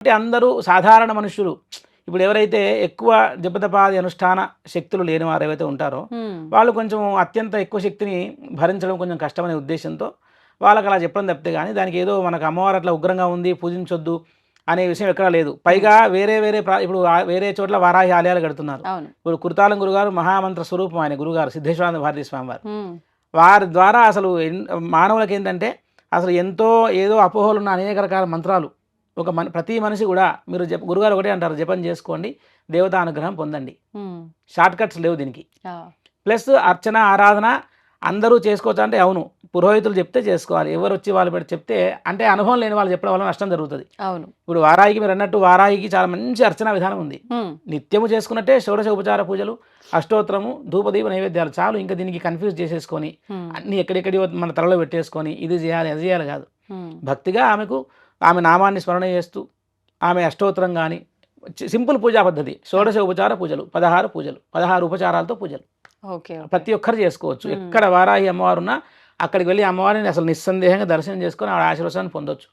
అంటే అందరూ సాధారణ మనుషులు ఇప్పుడు ఎవరైతే ఎక్కువ జపతపాది అనుష్ఠాన శక్తులు లేని వారు ఏవైతే ఉంటారో వాళ్ళు కొంచెం అత్యంత ఎక్కువ శక్తిని భరించడం కొంచెం కష్టమనే ఉద్దేశంతో వాళ్ళకి అలా చెప్పడం తప్పితే కానీ దానికి ఏదో మనకు అమ్మవారు అట్లా ఉగ్రంగా ఉంది పూజించొద్దు అనే విషయం ఎక్కడా లేదు. పైగా వేరే వేరే ఇప్పుడు వేరే చోట్ల వారాహి ఆలయాలు కడుతున్నారు. ఇప్పుడు కుర్తాలం గురుగారు మహామంత్ర స్వరూపం ఆయన గురుగారు సిద్ధేశ్వరానంద భారతీ స్వామి వారు. వారి ద్వారా అసలు మానవులకి ఏంటంటే అసలు ఎంతో ఏదో అపోహలు ఉన్న అనేక రకాల మంత్రాలు ప్రతి మనిషి కూడా మీరు గురుగారు ఒకటే అంటారు, జపం చేసుకోండి, దేవతా అనుగ్రహం పొందండి. షార్ట్ కట్స్ లేవు దీనికి. ప్లస్ అర్చన ఆరాధన అందరూ చేసుకోవచ్చు అంటే అవును, పురోహితులు చెప్తే చేసుకోవాలి. ఎవరు వచ్చి వాళ్ళు పెట్టి చెప్తే అంటే అనుభవం లేని వాళ్ళు చెప్పడం వల్ల నష్టం జరుగుతుంది. అవును, ఇప్పుడు వారాహికి మీరు అన్నట్టు వారాహికి చాలా మంచి అర్చన విధానం ఉంది. నిత్యము చేసుకున్నట్టే షోడశ ఉపచార పూజలు, అష్టోత్తరము, ధూపదీప నైవేద్యాలు చాలు. ఇంకా దీనికి కన్ఫ్యూజ్ చేసేసుకొని అన్ని ఎక్కడెక్కడి మన తలలో పెట్టేసుకొని ఇది చేయాలి అది చేయాలి కాదు. భక్తిగా ఆమె నామాన్ని స్మరణ చేస్తూ ఆమె అష్టోత్తరం కానీ సింపుల్ పూజా పద్ధతి, షోడశ ఉపచార పూజలు 16 పూజలు 16 ఉపచారాలతో పూజలు ప్రతి ఒక్కరు చేసుకోవచ్చు. ఎక్కడ వారాహి అమ్మవారు ఉన్నా అక్కడికి వెళ్ళి అమ్మవారిని అసలు నిస్సందేహంగా దర్శనం చేసుకొని ఆవిడ ఆశీర్వాదాన్ని పొందొచ్చు.